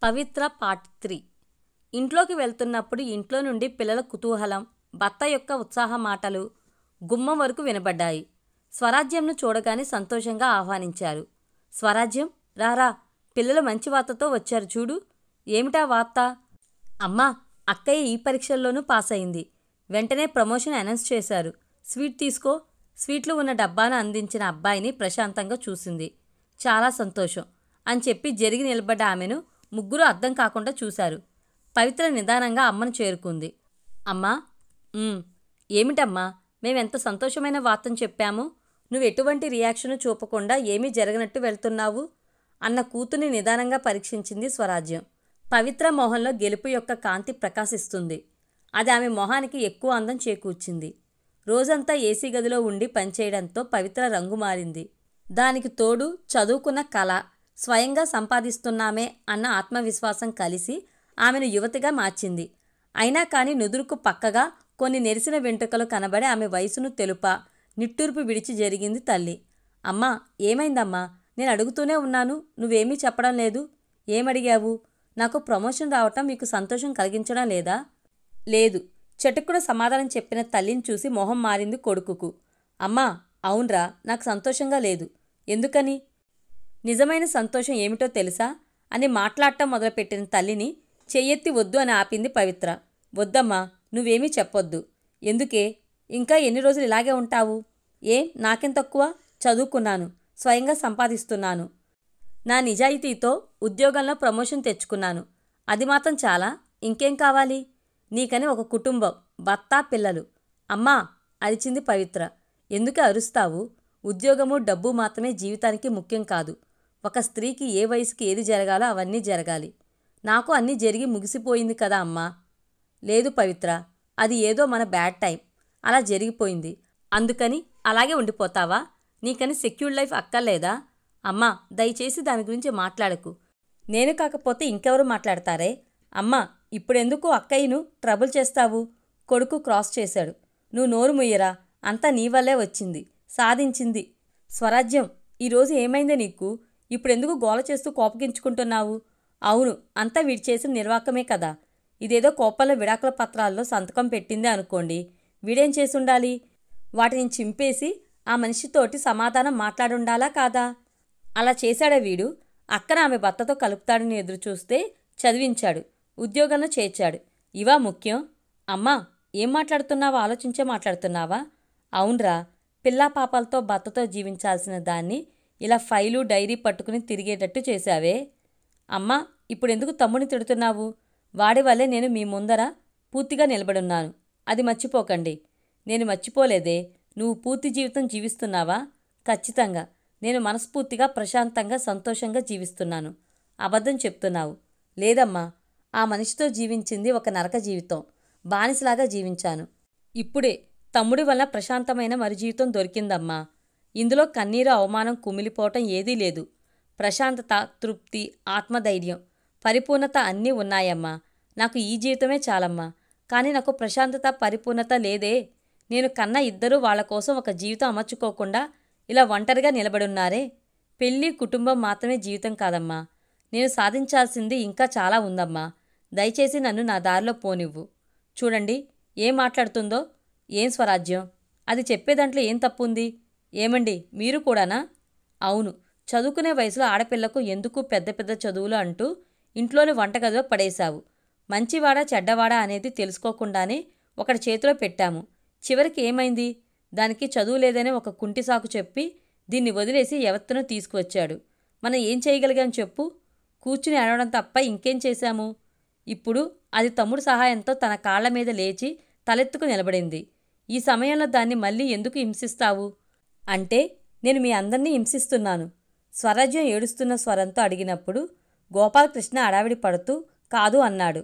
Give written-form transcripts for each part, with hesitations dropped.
పవిత్ర part 3. ఇంట్లోకి వెళ్తున్నప్పుడు ఇంట్లో నుండి పిల్లల కుతూహలం, భర్త యొక్క ఉత్సాహ మాటలు గుమ్మం వరకు వినబడ్డాయి. స్వరాజ్యంను చూడగానే సంతోషంగా ఆహ్వానించారు. స్వరాజ్యం, రారా, పిల్లలు మంచి వార్తతో వచ్చారు చూడు. ఏమిటా వార్త? అమ్మా, అక్కయ్య ఈ పరీక్షల్లోనూ పాస్ అయింది. వెంటనే ప్రమోషన్ అనౌన్స్ చేశారు. స్వీట్ తీసుకో. స్వీట్లు ఉన్న డబ్బాను అందించిన అబ్బాయిని ప్రశాంతంగా చూసింది. చాలా సంతోషం అని చెప్పి జరిగి నిలబడ్డ ఆమెను ముగ్గురు అర్థం కాకుండా చూశారు. పవిత్ర నిదానంగా అమ్మను చేరుకుంది. అమ్మా, ఏమిటమ్మా, మేమెంత సంతోషమైన వార్తను చెప్పాము, నువ్వు ఎటువంటి రియాక్షను చూపకుండా ఏమీ జరగనట్టు వెళ్తున్నావు అన్న కూతుర్ని నిదానంగా పరీక్షించింది స్వరాజ్యం. పవిత్ర మొహంలో గెలుపు యొక్క కాంతి ప్రకాశిస్తుంది. అది ఆమె మొహానికి ఎక్కువ అందం చేకూర్చింది. రోజంతా ఏసీ గదిలో ఉండి పనిచేయడంతో పవిత్ర రంగు మారింది. దానికి తోడు చదువుకున్న కళ, స్వయంగా సంపాదిస్తున్నామే అన్న ఆత్మవిశ్వాసం కలిసి ఆమెను యువతిగా మార్చింది. అయినా కానీ నుదురుకు పక్కగా కొన్ని నెరిసిన వెంట్రుకలు కనబడి ఆమె వయసును తెలుప నిట్టూర్పు విడిచి జరిగింది తల్లి. అమ్మా, ఏమైందమ్మా? నేను అడుగుతూనే ఉన్నాను, నువ్వేమీ చెప్పడం లేదు. ఏమడిగావు? నాకు ప్రమోషన్ రావటం మీకు సంతోషం కలిగించడం లేదా? లేదు. చటుక్కున సమాధానం చెప్పిన తల్లిని చూసి మొహం మారింది కొడుకుకు. అమ్మా, అవునరా, నాకు సంతోషంగా లేదు. ఎందుకని? నిజమైన సంతోషం ఏమిటో తెలుసా అని మాట్లాడటం మొదలుపెట్టిన తల్లిని చెయ్యెత్తి వద్దు అని ఆపింది పవిత్ర. వద్దమ్మా, నువ్వేమీ చెప్పొద్దు. ఎందుకే? ఇంకా ఎన్ని రోజులు ఇలాగే ఉంటావు? నాకేం తక్కువ? చదువుకున్నాను, స్వయంగా సంపాదిస్తున్నాను. నా నిజాయితీతో ఉద్యోగంలో ప్రమోషన్ తెచ్చుకున్నాను. అది మాత్రం చాలా? ఇంకేం కావాలి? నీకని ఒక కుటుంబం, భర్త, పిల్లలు. అమ్మా, అరిచింది పవిత్ర. ఎందుకు అరుస్తావు? ఉద్యోగము, డబ్బు మాత్రమే జీవితానికి ముఖ్యం కాదు. ఒక స్త్రీకి ఏ వయసుకి ఏది జరగాలో అవన్నీ జరగాలి. నాకు అన్నీ జరిగి ముగిసిపోయింది కదా అమ్మా. లేదు పవిత్ర, అది ఏదో మన బ్యాడ్ టైం, అలా జరిగిపోయింది. అందుకని అలాగే ఉండిపోతావా? నీకని సెక్యూర్ లైఫ్ అక్కర్లేదా? అమ్మా, దయచేసి దాని గురించి మాట్లాడకు. నేను కాకపోతే ఇంకెవరు మాట్లాడతారే? అమ్మా, ఇప్పుడెందుకు అక్కయ్యను ట్రబుల్ చేస్తావు? కొడుకు క్రాస్ చేశాడు. నువ్వు నోరు ముయ్యరా, అంతా నీ వల్లే వచ్చింది, సాధించింది. స్వరాజ్యం, ఈరోజు ఏమైందే నీకు? ఇప్పుడెందుకు గోల చేస్తూ కోపగించుకుంటున్నావు? అవును, అంతా వీడి చేసిన నిర్వాకమే కదా. ఇదేదో కోపంలో విడాకుల పత్రాల్లో సంతకం పెట్టిందే అనుకోండి. వీడేం చేసుండాలి? వాటిని చింపేసి ఆ మనిషితోటి సమాధానం మాట్లాడుండాలా కాదా? అలా చేశాడా వీడు? అక్కన ఆమె భర్తతో కలుపుతాడని ఎదురుచూస్తే చదివించాడు, ఉద్యోగంలో చేర్చాడు. ఇవా ముఖ్యం? అమ్మా, ఏం మాట్లాడుతున్నావో ఆలోచించే మాట్లాడుతున్నావా? అవునరా, పిల్లా పాపాలతో భర్తతో జీవించాల్సిన దాన్ని ఇలా ఫైలు, డైరీ పట్టుకుని తిరిగేటట్టు చేశావే. అమ్మా, ఇప్పుడెందుకు తమ్ముడిని తిడుతున్నావు? వాడి వల్లే నేను మీ ముందర పూర్తిగా నిలబడున్నాను. అది మర్చిపోకండి. నేను మర్చిపోలేదే. నువ్వు పూర్తి జీవితం జీవిస్తున్నావా? ఖచ్చితంగా. నేను మనస్ఫూర్తిగా, ప్రశాంతంగా, సంతోషంగా జీవిస్తున్నాను. అబద్ధం చెప్తున్నావు. లేదమ్మా, ఆ మనిషితో జీవించింది ఒక నరక జీవితం. బానిసలాగా జీవించాను. ఇప్పుడే తమ్ముడి వల్ల ప్రశాంతమైన మరు జీవితం దొరికిందమ్మా. ఇందులో కన్నీరు, అవమానం, కుమిలిపోవటం ఏదీ లేదు. ప్రశాంతత, తృప్తి, ఆత్మధైర్యం, పరిపూర్ణత అన్నీ ఉన్నాయమ్మా. నాకు ఈ జీవితమే చాలమ్మా. కానీ నాకు ప్రశాంతత, పరిపూర్ణత లేదే. నేను కన్న ఇద్దరూ వాళ్ల కోసం ఒక జీవితం అమర్చుకోకుండా ఇలా ఒంటరిగా నిలబడున్నారే. పెళ్ళి, కుటుంబం మాత్రమే జీవితం కాదమ్మా. నేను సాధించాల్సింది ఇంకా చాలా ఉందమ్మా. దయచేసి నన్ను నా దారిలో పోనివ్వు. చూడండి, ఏం మాట్లాడుతుందో. ఏం స్వరాజ్యం? అది చెప్పేదాంట్లో ఏం తప్పుంది? ఏమండి, మీరు కూడానా? అవును, చదువుకునే వయసులో ఆడపిల్లకు ఎందుకు పెద్ద పెద్ద చదువులు అంటూ ఇంట్లోని వంటగదిలో పడేశావు. మంచివాడా చెడ్డవాడా అనేది తెలుసుకోకుండానే ఒకటి చేతిలో పెట్టాము. చివరికి ఏమైంది? దానికి చదువు లేదనే ఒక కుంటి సాకు చెప్పి దీన్ని వదిలేసి ఎవత్తనో తీసుకువచ్చాడు. మనం ఏం చేయగలిగాం చెప్పు? కూర్చుని అడవడం తప్ప ఇంకేం చేశాము? ఇప్పుడు అది తమ్ముడు సహాయంతో తన కాళ్ల మీద లేచి తలెత్తుకు నిలబడింది. ఈ సమయంలో దాన్ని మళ్ళీ ఎందుకు హింసిస్తావు? అంటే నేను మీ అందరినీ హింసిస్తున్నాను. స్వరాజ్యం ఏడుస్తున్న స్వరంతో అడిగినప్పుడు గోపాలకృష్ణ అడావిడి పడుతూ కాదు అన్నాడు.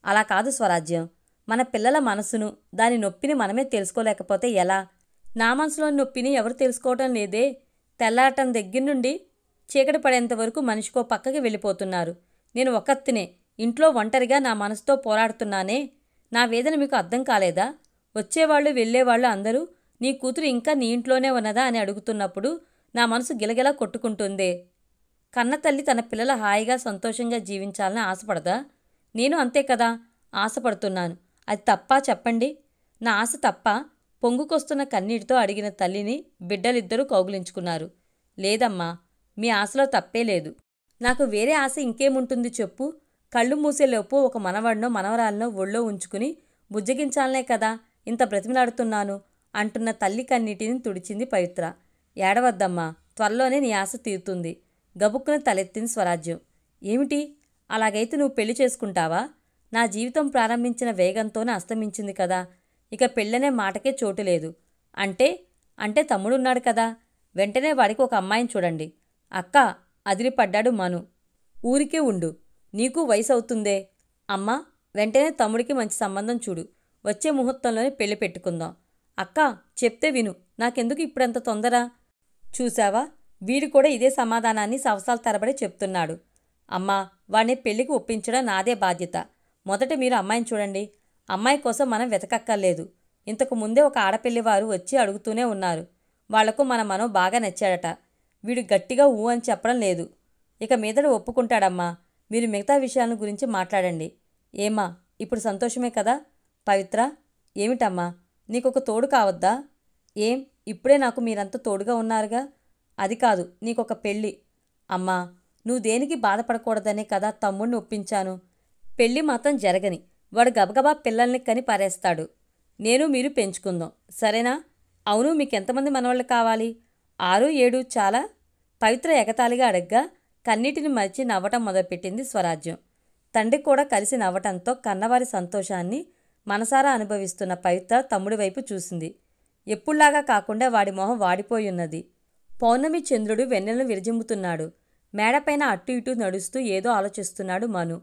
అలా కాదు స్వరాజ్యం. మన పిల్లల మనసును, దాని నొప్పిని మనమే తెలుసుకోలేకపోతే ఎలా? నా మనసులోని నొప్పిని ఎవరు తెలుసుకోవటం లేదే. తెల్లారటం దగ్గర నుండి చీకటి పడేంత వరకు మనిషికో పక్కకి వెళ్ళిపోతున్నారు. నేను ఒక్కత్తినే ఇంట్లో ఒంటరిగా నా మనసుతో పోరాడుతున్నానే. నా వేదన మీకు అర్థం కాలేదా? వచ్చేవాళ్ళు వెళ్ళేవాళ్ళు అందరూ నీ కూతురు ఇంకా నీ ఇంట్లోనే ఉన్నదా అని అడుగుతున్నప్పుడు నా మనసు గిలగిలా కొట్టుకుంటుందే. కన్నతల్లి తన పిల్లల హాయిగా సంతోషంగా జీవించాలని ఆశపడదా? నేను అంతే కదా ఆశపడుతున్నాను. అది తప్పా చెప్పండి? నా ఆశ తప్పా? పొంగుకొస్తున్న కన్నీటితో అడిగిన తల్లిని బిడ్డలిద్దరూ కౌగిలించుకున్నారు. లేదమ్మా, మీ ఆశలో తప్పే లేదు. నాకు వేరే ఆశ ఇంకేముంటుంది చెప్పు? కళ్ళు మూసేలోపు ఒక మనవడినో మనవరాలనో ఒళ్ళో ఉంచుకుని బుజ్జగించాలనే కదా ఇంత బ్రతిమిలాడుతున్నాను అంటున్న తల్లి కన్నీటిని తుడిచింది పవిత్ర. ఏడవద్దమ్మా, త్వరలోనే నీ ఆశ తీరుతుంది. గబుక్కున తలెత్తింది స్వరాజ్యం. ఏమిటి? అలాగైతే నువ్వు పెళ్లి చేసుకుంటావా? నా జీవితం ప్రారంభించిన వేగంతోనే అస్తమించింది కదా. ఇక పెళ్ళనే మాటకే చోటు లేదు. అంటే తమ్ముడున్నాడు కదా, వెంటనే వాడికి ఒక అమ్మాయిని చూడండి. అక్కా, అదిరిపడ్డాడు మను. ఊరికే ఉండు, నీకు వయసు అవుతుందే. అమ్మా, వెంటనే తమ్ముడికి మంచి సంబంధం చూడు. వచ్చే ముహూర్తంలోనే పెళ్లి పెట్టుకుందాం. అక్కా, చెప్తే విను, నాకెందుకు ఇప్పుడంత తొందర? చూశావా, వీడు కూడా ఇదే సమాధానాన్ని సంవత్సరాల తరబడి చెప్తున్నాడు. అమ్మా, వాడిని పెళ్లికి ఒప్పించడం నాదే బాధ్యత. మొదట మీరు అమ్మాయిని చూడండి. అమ్మాయి కోసం మనం వెతకక్కర్లేదు. ఇంతకు ముందే ఒక ఆడపిల్లివారు వచ్చి అడుగుతూనే ఉన్నారు. వాళ్లకు మన మనం బాగా నచ్చాడట. వీడు గట్టిగా ఊ అని చెప్పడం లేదు. ఇక మీదట ఒప్పుకుంటాడమ్మా. మీరు మిగతా విషయాల గురించి మాట్లాడండి. ఏమా, ఇప్పుడు సంతోషమే కదా? పవిత్ర, ఏమిటమ్మా, నీకొక తోడు కావద్దా? ఏం, ఇప్పుడే నాకు మీరంతా తోడుగా ఉన్నారుగా. అది కాదు, నీకొక పెళ్ళి. అమ్మా, నువ్వు దేనికి బాధపడకూడదనే కదా తమ్ముడిని ఒప్పించాను. పెళ్ళి మాత్రం జరగని, వాడు గబగబా పిల్లల్ని కని పారేస్తాడు. నేను మీరు పెంచుకుందాం, సరేనా? అవును, మీకెంతమంది మనవాళ్ళు కావాలి? 6, 7 చాలా? పవిత్ర ఎగతాళిగా అడగ్గా కన్నీటిని మరిచి నవ్వటం మొదలుపెట్టింది స్వరాజ్యం. తండ్రి కూడా కలిసి నవ్వటంతో కన్నవారి సంతోషాన్ని మనసారా అనుభవిస్తున్న పవిత్ర తమ్ముడి వైపు చూసింది. ఎప్పుళ్లాగా కాకుండా వాడి మొహం వాడిపోయున్నది. పౌర్ణమి చంద్రుడు వెన్నెలను విరజిమ్ముతున్నాడు. మేడపైన అటు ఇటూ నడుస్తూ ఏదో ఆలోచిస్తున్నాడు మను.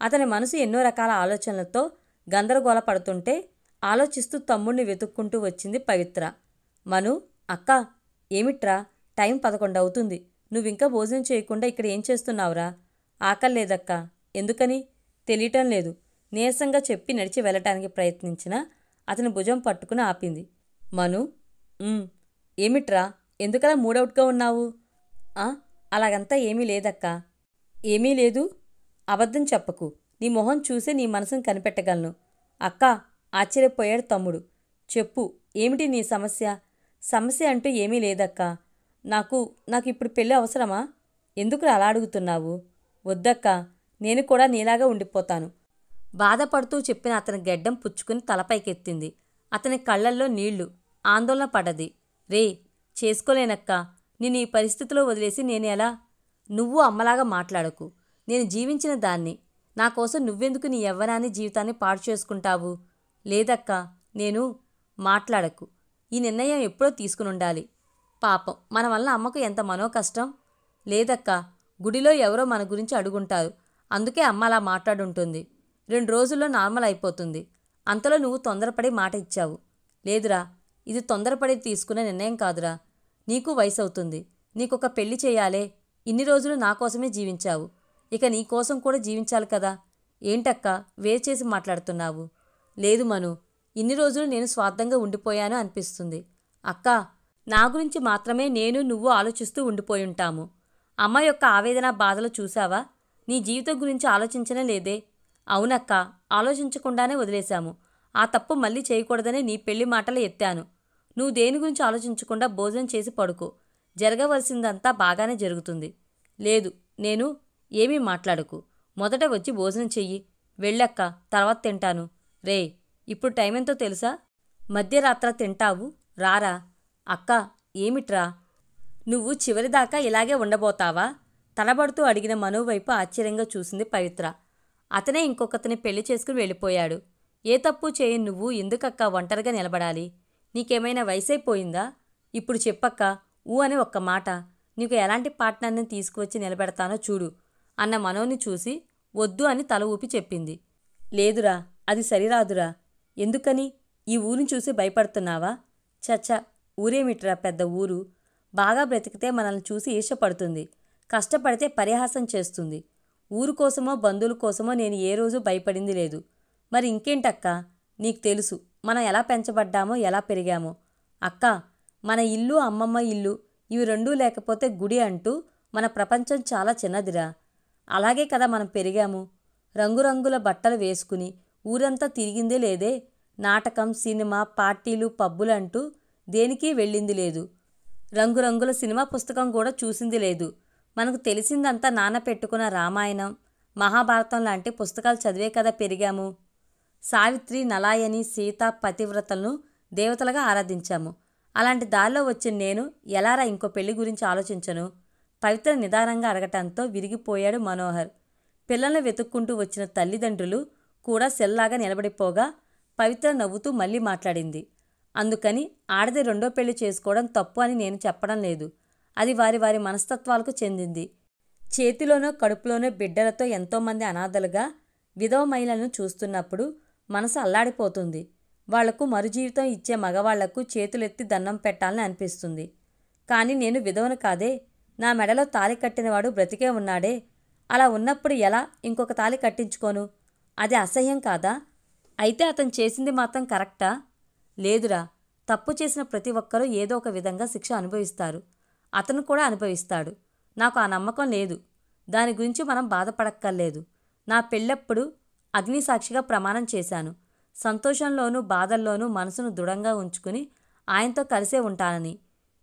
అతని మనసు ఎన్నో రకాల ఆలోచనలతో గందరగోళపడుతుంటే ఆలోచిస్తూ తమ్ముడిని వెతుక్కుంటూ వచ్చింది పవిత్ర. మను, అక్కా, ఏమిట్రా, టైం 11 అవుతుంది. నువ్వింకా భోజనం చేయకుండా ఇక్కడ ఏం చేస్తున్నావురా? ఆకల్లేదక్కా. ఎందుకని? తెలియటం లేదు. నీరసంగా చెప్పి నడిచి వెళ్ళటానికి ప్రయత్నించినా అతని భుజం పట్టుకుని ఆపింది. మను, ఏమిట్రా, ఎందుకలా మూడవుట్గా ఉన్నావు? అలాగంతా ఏమీ లేదక్కా. ఏమీ లేదు? అబద్ధం చెప్పకు. నీ మొహం చూసే నీ మనసును కనిపెట్టగలను. అక్కా, ఆశ్చర్యపోయాడు తమ్ముడు. చెప్పు, ఏమిటి నీ సమస్య? సమస్య అంటూ ఏమీ లేదక్కా. నాకు ఇప్పుడు పెళ్ళి అవసరమా? ఎందుకురా అలా అడుగుతున్నావు? వద్దక్కా, నేను కూడా నీలాగా ఉండిపోతాను. బాధపడుతూ చెప్పిన అతని గెడ్డం పుచ్చుకుని తలపైకెత్తింది. అతని కళ్లల్లో నీళ్లు. ఆందోళన పడ్డది. రే, చేసుకోలేనక్కా. నేను ఈ పరిస్థితిలో వదిలేసి నేనెలా? నువ్వు అమ్మలాగా మాట్లాడకు. నేను జీవించిన దాన్ని. నాకోసం నువ్వెందుకు నీ యవ్వనాన్ని జీవితాన్ని పాడు చేసుకుంటావు? లేదక్కా, నేను. మాట్లాడకు. ఈ నిర్ణయం ఎప్పుడో తీసుకునుండాలి. పాపం, మన వల్ల అమ్మకు ఎంత మనోకష్టం. లేదక్కా, గుడిలో ఎవరో మన గురించి అడుగుంటారు. అందుకే అమ్మ అలా మాట్లాడుంటుంది. 2 రోజుల్లో నార్మల్ అయిపోతుంది. అంతలో నువ్వు తొందరపడి మాట ఇచ్చావు. లేదురా, ఇది తొందరపడి తీసుకునే నిర్ణయం కాదురా. నీకు వయసు అవుతుంది. నీకొక పెళ్లి చేయాలే. ఇన్ని రోజులు నా కోసమే జీవించావు. ఇక నీ కోసం కూడా జీవించాలి కదా. ఏంటక్కా, వేచేసి మాట్లాడుతున్నావు? లేదు మను, ఇన్ని రోజులు నేను స్వార్థంగా ఉండిపోయాను అనిపిస్తుంది. అక్కా, నా గురించి మాత్రమే నేను నువ్వు ఆలోచిస్తూ ఉండిపోయుంటాము. అమ్మ యొక్క ఆవేదన బాధలు చూశావా? నీ జీవితం గురించి ఆలోచించనే లేదే. అవునక్కా, ఆలోచించకుండానే వదిలేశాము. ఆ తప్పు మళ్ళీ చేయకూడదనే నీ పెళ్లి మాటలు ఎత్తాను. నువ్వు దేని గురించి ఆలోచించకుండా భోజనం చేసి పడుకో. జరగవలసిందంతా బాగానే జరుగుతుంది. లేదు, నేను. ఏమీ మాట్లాడకు. మొదట వచ్చి భోజనం చెయ్యి. వెళ్ళక్క, తర్వాత తింటాను. రే, ఇప్పుడు టైం ఎంతో తెలుసా? మధ్యరాత్ర తింటావు, రారా? అక్కా, ఏమిట్రా? నువ్వు చివరిదాకా ఇలాగే ఉండబోతావా? తడబడుతూ అడిగిన మను వైపు ఆశ్చర్యంగా చూసింది పవిత్ర. అతనే ఇంకొకతని పెళ్లి చేసుకుని వెళ్ళిపోయాడు. ఏ తప్పు చేయని నువ్వు ఎందుకక్కా ఒంటరిగా నిలబడాలి? నీకేమైనా వయసైపోయిందా? ఇప్పుడు చెప్పక్క, ఊ అని ఒక్క మాట. నీకు ఎలాంటి పార్ట్నర్ని తీసుకువచ్చి నిలబెడతానో చూడు అన్న మనోని చూసి వద్దు అని తల ఊపి చెప్పింది. లేదురా, అది సరిరాదురా. ఎందుకని? ఈ ఊరిని చూసి భయపడుతున్నావా? చచ్చా, ఊరేమిట్రా పెద్ద ఊరు. బాగా బ్రతికితే మనల్ని చూసి ఈర్ష్యపడుతుంది. కష్టపడితే పరిహాసం చేస్తుంది. ఊరు కోసమో బంధువుల కోసమో నేను ఏ రోజు భయపడింది లేదు. మరి ఇంకేంటక్కా? నీకు తెలుసు మనం ఎలా పెంచబడ్డామో, ఎలా పెరిగామో. అక్కా, మన ఇల్లు, అమ్మమ్మ ఇల్లు, ఇవి రెండూ లేకపోతే గుడి అంటూ మన ప్రపంచం చాలా చిన్నదిరా. అలాగే కదా మనం పెరిగాము. రంగురంగుల బట్టలు వేసుకుని ఊరంతా తిరిగిందే లేదే. నాటకం, సినిమా, పార్టీలు, పబ్బులంటూ దేనికి వెళ్ళింది లేదు. రంగురంగుల సినిమా పుస్తకం కూడా చూసింది లేదు. మనకు తెలిసిందంతా నాన్న పెట్టుకున్న రామాయణం, మహాభారతం లాంటి పుస్తకాలు చదివే కదా పెరిగాము. సావిత్రి, నలాయని, సీత, పతివ్రతలను దేవతలుగా ఆరాధించాము. అలాంటి దారిలో వచ్చిన నేను ఎలారా ఇంకో పెళ్లి గురించి ఆలోచించను? పవిత్ర నిదానంగా అడగటంతో విరిగిపోయాడు మనోహర్. పిల్లల్ని వెతుక్కుంటూ వచ్చిన తల్లిదండ్రులు కూడా సెల్లాగా నిలబడిపోగా పవిత్ర నవ్వుతూ మళ్ళీ మాట్లాడింది. అందుకని ఆడది రెండో పెళ్లి చేసుకోవడం తప్పు అని నేను చెప్పడం లేదు. అది వారి వారి మనస్తత్వాలకు చెందింది. చేతిలోనో కడుపులోనో బిడ్డలతో ఎంతోమంది అనాథలుగా విధవ మహిళలను చూస్తున్నప్పుడు మనసు అల్లాడిపోతుంది. వాళ్లకు మరుజీవితం ఇచ్చే మగవాళ్లకు చేతులెత్తి దండం పెట్టాలని అనిపిస్తుంది. కానీ నేను విధవను కాదే. నా మెడలో తాళి కట్టినవాడు బ్రతికే ఉన్నాడే. అలా ఉన్నప్పుడు ఎలా ఇంకొక తాళి కట్టించుకోను? అది అసహ్యం కాదా? అయితే అతను చేసింది మాత్రం కరెక్టా? లేదురా. తప్పు చేసిన ప్రతి ఒక్కరూ ఏదో ఒక విధంగా శిక్ష అనుభవిస్తారు. అతను కూడా అనుభవిస్తాడు. నాకు ఆ నమ్మకం లేదు. దాని గురించి మనం బాధపడక్కర్లేదు. నా పెళ్ళప్పుడు అగ్నిసాక్షిగా ప్రమాణం చేశాను. సంతోషంలోనూ బాధల్లోనూ మనసును దృఢంగా ఉంచుకుని ఆయనతో కలిసే ఉంటానని,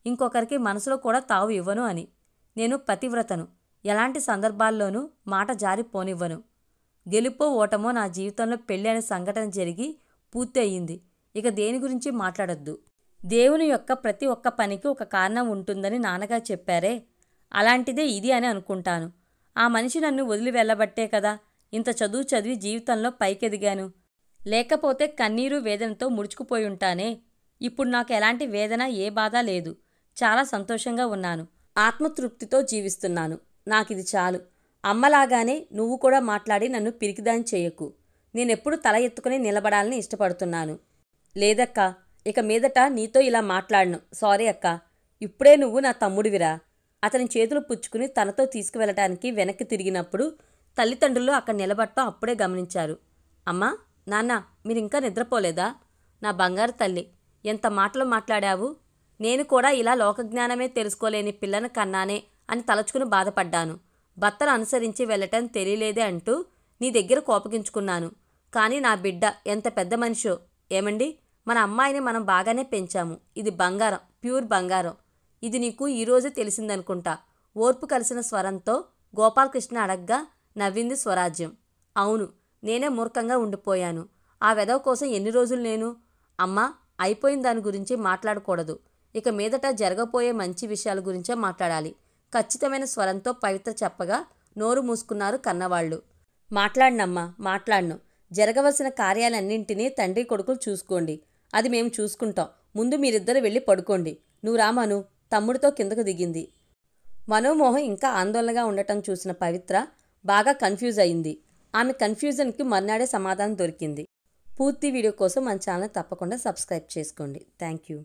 ఇంకొకరికి మనసులో కూడా తావు ఇవ్వను అని. నేను పతివ్రతను. ఎలాంటి సందర్భాల్లోనూ మాట జారిపోనివ్వను. గెలుపో ఓటమో నా జీవితంలో పెళ్ళి అనే సంఘటన జరిగి పూర్తి అయ్యింది. ఇక దేని గురించి మాట్లాడొద్దు. దేవుని యొక్క ప్రతి ఒక్క పనికి ఒక కారణం ఉంటుందని నాన్నగారు చెప్పారే, అలాంటిదే ఇది అని అనుకుంటాను. ఆ మనిషి నన్ను వదిలి వెళ్ళబట్టే కదా ఇంత చదువు చదివి జీవితంలో పైకెదిగాను. లేకపోతే కన్నీరు వేదనతో ముడుచుకుపోయి ఉంటానే. ఇప్పుడు నాకు ఎలాంటి వేదన, ఏ బాధ లేదు. చాలా సంతోషంగా ఉన్నాను. ఆత్మతృప్తితో జీవిస్తున్నాను. నాకిది చాలు. అమ్మలాగానే నువ్వు కూడా మాట్లాడి నన్ను పిరికిదాని చేయకు. నేనెప్పుడు తల ఎత్తుకుని నిలబడాలని ఇష్టపడుతున్నాను. లేదక్కా, ఇక మీదట నీతో ఇలా మాట్లాడను. సారీ అక్కా. ఇప్పుడే నువ్వు నా తమ్ముడివిరా. అతని చేతులు పుచ్చుకుని తనతో తీసుకువెళ్ళటానికి వెనక్కి తిరిగినప్పుడు తల్లిదండ్రులు అక్కడ నిలబడటం అప్పుడే గమనించారు. అమ్మా, నాన్న, మీరింకా నిద్రపోలేదా? నా బంగారు తల్లి, ఎంత మాటలు మాట్లాడావు. నేను కూడా ఇలా లోకజ్ఞానమే తెలుసుకోలేని పిల్లను కన్నానే అని తలచుకుని బాధపడ్డాను. భర్తను అనుసరించి వెళ్ళటం తెలియలేదే అంటూ నీ దగ్గర కోపగించుకున్నాను. కానీ నా బిడ్డ ఎంత పెద్ద మనిషో. ఏమండి, మన అమ్మాయిని మనం బాగానే పెంచాము. ఇది బంగారం, ప్యూర్ బంగారం. ఇది నీకు ఈరోజే తెలిసిందనుకుంటా. ఓర్పు కలిసిన స్వరంతో గోపాలకృష్ణ అడగ్గా నవ్వింది స్వరాజ్యం. అవును, నేనే మూర్ఖంగా ఉండిపోయాను. ఆ వెధవ కోసం ఎన్ని రోజులు నేను. అమ్మా, అయిపోయిన దాని గురించి మాట్లాడకూడదు. ఇక మీదట జరగబోయే మంచి విషయాల గురించే మాట్లాడాలి. ఖచ్చితమైన స్వరంతో పవిత్ర చెప్పగా నోరు మూసుకున్నారు కన్నవాళ్లు. మాట్లాడినమ్మా, మాట్లాడను. జరగవలసిన కార్యాలన్నింటినీ తండ్రి కొడుకులు చూసుకోండి. అది మేము చూసుకుంటాం. ముందు మీరిద్దరు వెళ్ళి పడుకోండి. నువ్వు రామను. తమ్ముడితో కిందకు దిగింది. మనోమోహం ఇంకా ఆందోళనగా ఉండటం చూసిన పవిత్ర బాగా కన్ఫ్యూజ్ అయింది. ఆమె కన్ఫ్యూజన్కి మర్నాడే సమాధానం దొరికింది. పూర్తి వీడియో కోసం మన ఛానల్ తప్పకుండా సబ్స్క్రైబ్ చేసుకోండి. Thank you.